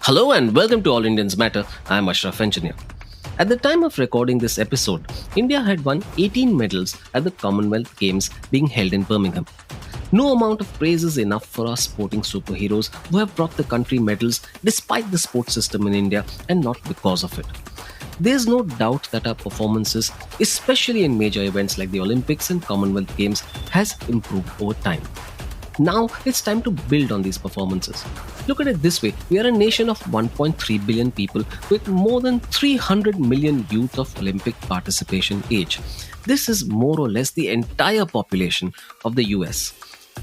Hello and welcome to All Indians Matter. I am Ashraf Engineer. At the time of recording this episode, India had won 18 medals at the Commonwealth Games being held in Birmingham. No amount of praise is enough for our sporting superheroes who have brought the country medals despite the sports system in India and not because of it. There's no doubt that our performances, especially in major events like the Olympics and Commonwealth Games, has improved over time. Now it's time to build on these performances. Look at it this way, we are a nation of 1.3 billion people with more than 300 million youth of Olympic participation age. This is more or less the entire population of the US.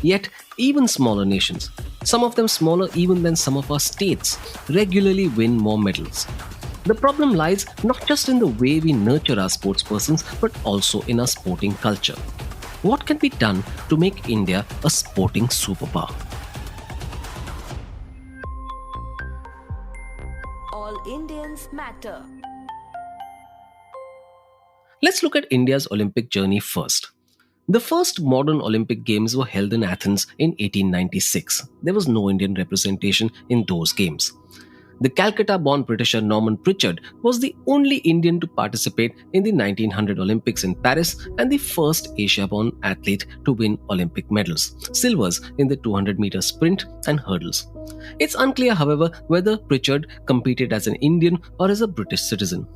Yet, even smaller nations, some of them smaller even than some of our states, regularly win more medals. The problem lies not just in the way we nurture our sportspersons, but also in our sporting culture. What can be done to make India a sporting superpower? All Indians matter. Let's look at India's Olympic journey first. The first modern Olympic Games were held in Athens in 1896. There was no Indian representation in those games. The Calcutta-born Britisher Norman Pritchard was the only Indian to participate in the 1900 Olympics in Paris and the first Asia-born athlete to win Olympic medals, silvers in the 200-meter sprint and hurdles. It's unclear, however, whether Pritchard competed as an Indian or as a British citizen.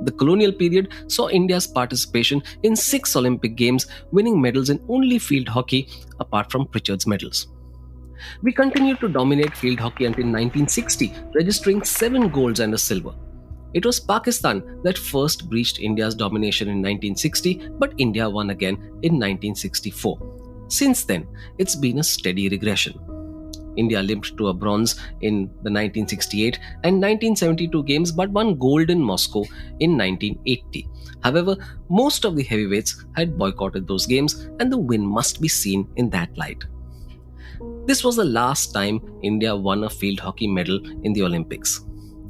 The colonial period saw India's participation in 6 Olympic Games, winning medals in only field hockey apart from Pritchard's medals. We continued to dominate field hockey until 1960, registering 7 golds and a silver. It was Pakistan that first breached India's domination in 1960, but India won again in 1964. Since then, it's been a steady regression. India limped to a bronze in the 1968 and 1972 games but won gold in Moscow in 1980. However, most of the heavyweights had boycotted those games, and the win must be seen in that light. This was the last time India won a field hockey medal in the Olympics.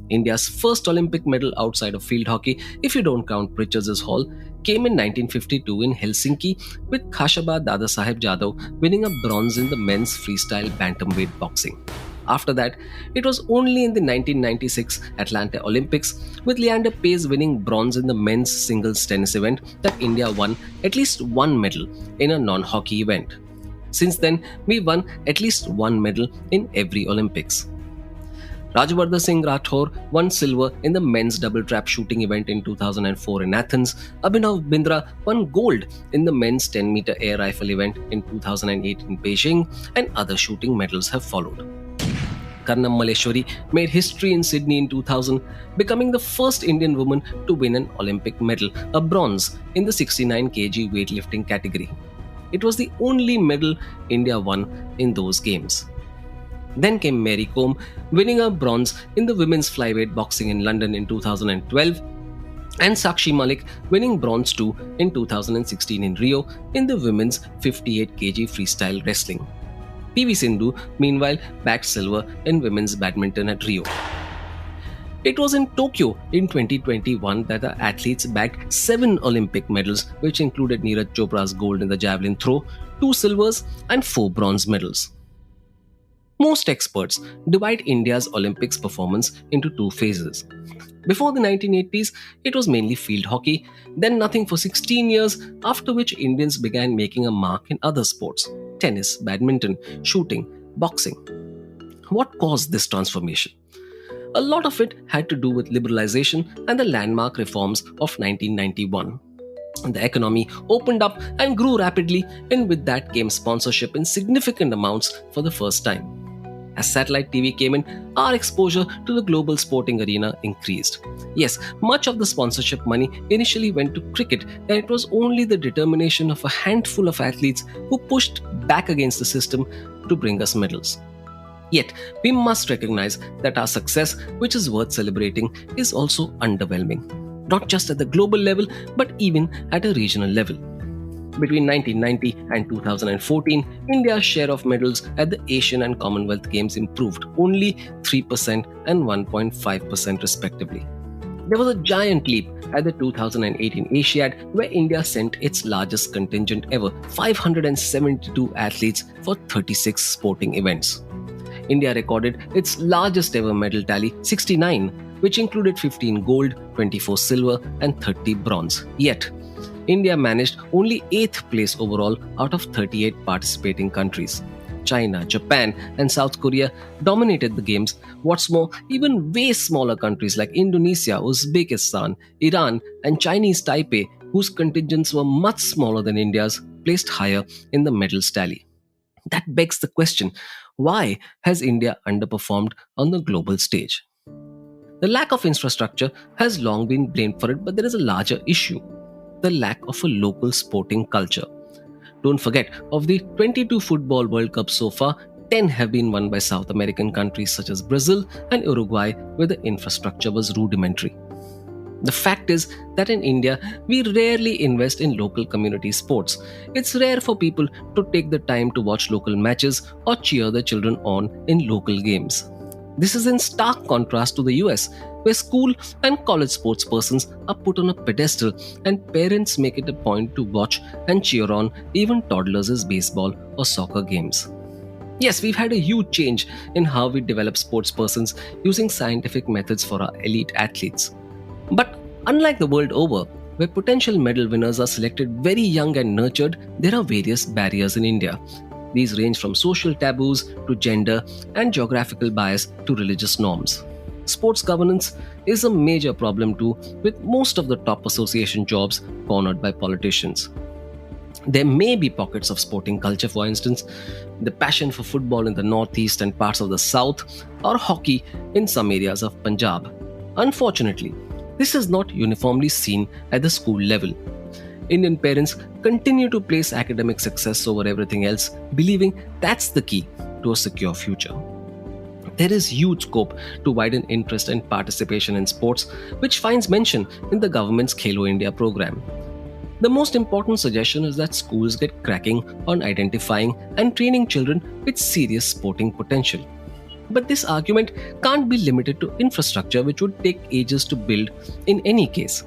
India's first Olympic medal outside of field hockey, if you don't count Pritchard's haul, came in 1952 in Helsinki with Khashaba Dadasaheb Jadhav winning a bronze in the men's freestyle bantamweight boxing. After that, it was only in the 1996 Atlanta Olympics, with Leander Paes winning bronze in the men's singles tennis event, that India won at least one medal in a non-hockey event. Since then, we won at least one medal in every Olympics. Rajavardhan Singh Rathore won silver in the men's double trap shooting event in 2004 in Athens. Abhinav Bindra won gold in the men's 10-meter air rifle event in 2008 in Beijing, and other shooting medals have followed. Karnam Malleshwari made history in Sydney in 2000, becoming the first Indian woman to win an Olympic medal, a bronze, in the 69 kg weightlifting category. It was the only medal India won in those games. Then came Mary Kom, winning a bronze in the women's flyweight boxing in London in 2012, and Sakshi Malik winning bronze too in 2016 in Rio in the women's 58 kg freestyle wrestling. PV Sindhu, meanwhile, bagged silver in women's badminton at Rio. It was in Tokyo in 2021 that the athletes bagged 7 Olympic medals, which included Neeraj Chopra's gold in the javelin throw, 2 silvers, and 4 bronze medals. Most experts divide India's Olympics performance into 2 phases. Before the 1980s, it was mainly field hockey, then nothing for 16 years, after which Indians began making a mark in other sports: tennis, badminton, shooting, boxing. What caused this transformation? A lot of it had to do with liberalization and the landmark reforms of 1991. The economy opened up and grew rapidly, and with that came sponsorship in significant amounts for the first time. As satellite TV came in, our exposure to the global sporting arena increased. Yes, much of the sponsorship money initially went to cricket, and it was only the determination of a handful of athletes who pushed back against the system to bring us medals. Yet, we must recognize that our success, which is worth celebrating, is also underwhelming. Not just at the global level, but even at a regional level. Between 1990 and 2014, India's share of medals at the Asian and Commonwealth Games improved only 3% and 1.5% respectively. There was a giant leap at the 2018 Asiad, where India sent its largest contingent ever, 572 athletes for 36 sporting events. India recorded its largest ever medal tally, 69, which included 15 gold, 24 silver, and 30 bronze. Yet, India managed only 8th place overall out of 38 participating countries. China, Japan, and South Korea dominated the games. What's more, even way smaller countries like Indonesia, Uzbekistan, Iran, and Chinese Taipei, whose contingents were much smaller than India's, placed higher in the medals tally. That begs the question, why has India underperformed on the global stage? The lack of infrastructure has long been blamed for it, but there is a larger issue: the lack of a local sporting culture. Don't forget, of the 22 football World Cups so far, 10 have been won by South American countries such as Brazil and Uruguay, where the infrastructure was rudimentary. The fact is that in India, we rarely invest in local community sports. It's rare for people to take the time to watch local matches or cheer their children on in local games. This is in stark contrast to the US, where school and college sports persons are put on a pedestal and parents make it a point to watch and cheer on even toddlers' baseball or soccer games. Yes, we've had a huge change in how we develop sports persons using scientific methods for our elite athletes. But unlike the world over, where potential medal winners are selected very young and nurtured, there are various barriers in India. These range from social taboos to gender and geographical bias to religious norms. Sports governance is a major problem too, with most of the top association jobs cornered by politicians. There may be pockets of sporting culture, for instance, the passion for football in the northeast and parts of the south, or hockey in some areas of Punjab. Unfortunately, this is not uniformly seen at the school level. Indian parents continue to place academic success over everything else, believing that's the key to a secure future. There is huge scope to widen interest and participation in sports, which finds mention in the government's Khelo India program. The most important suggestion is that schools get cracking on identifying and training children with serious sporting potential. But this argument can't be limited to infrastructure, which would take ages to build in any case.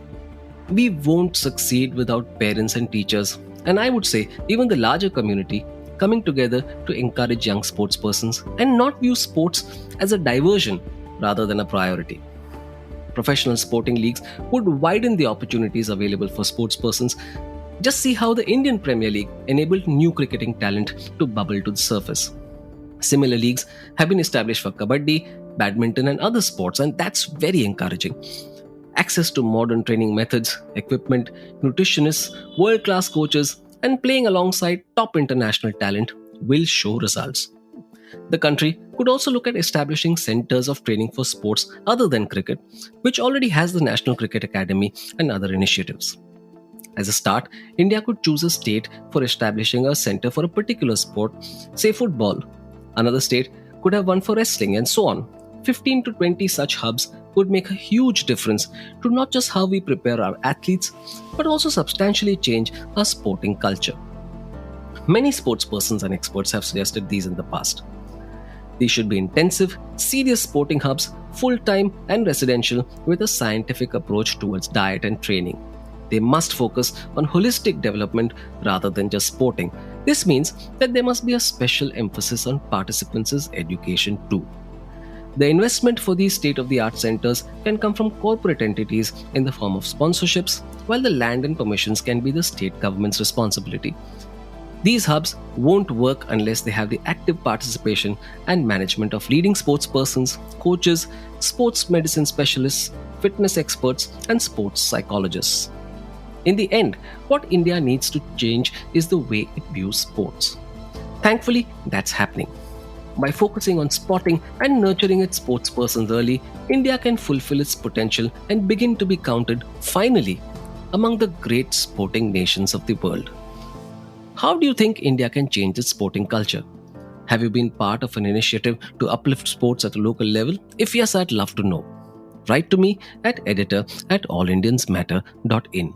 We won't succeed without parents and teachers, and I would say even the larger community, coming together to encourage young sportspersons and not view sports as a diversion rather than a priority. Professional sporting leagues would widen the opportunities available for sportspersons. Just see how the Indian Premier League enabled new cricketing talent to bubble to the surface. Similar leagues have been established for kabaddi, badminton, and other sports, and that's very encouraging. Access to modern training methods, equipment, nutritionists, world class coaches, and playing alongside top international talent will show results. The country could also look at establishing centers of training for sports other than cricket, which already has the National Cricket Academy and other initiatives. As a start, India could choose a state for establishing a center for a particular sport, say football. Another state could have one for wrestling, and so on. 15 to 20 such hubs would make a huge difference to not just how we prepare our athletes, but also substantially change our sporting culture. Many sportspersons and experts have suggested these in the past. These should be intensive, serious sporting hubs, full-time and residential, with a scientific approach towards diet and training. They must focus on holistic development rather than just sporting. This means that there must be a special emphasis on participants' education too. The investment for these state-of-the-art centers can come from corporate entities in the form of sponsorships, while the land and permissions can be the state government's responsibility. These hubs won't work unless they have the active participation and management of leading sportspersons, coaches, sports medicine specialists, fitness experts, and sports psychologists. In the end, what India needs to change is the way it views sports. Thankfully, that's happening. By focusing on spotting and nurturing its sportspersons early, India can fulfill its potential and begin to be counted, finally, among the great sporting nations of the world. How do you think India can change its sporting culture? Have you been part of an initiative to uplift sports at a local level? If yes, I'd love to know. Write to me at editor@allindiansmatter.in.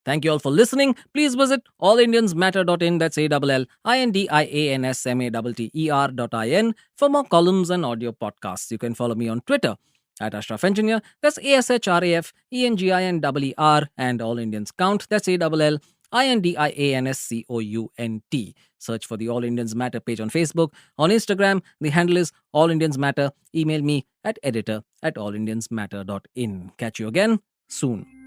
Thank you all for listening. Please visit allindiansmatter.in, that's ALLINDIANSMATTER.in, for more columns and audio podcasts. You can follow me on Twitter at Ashraf Engineer, that's ASHRAFENGINER, and All Indians Count, that's ALLINDIANS INDIANSCOUNT. Search for the All Indians Matter page on Facebook. On Instagram, the handle is All Indians Matter. Email me at editor@allindiansmatter.in. Catch you again soon.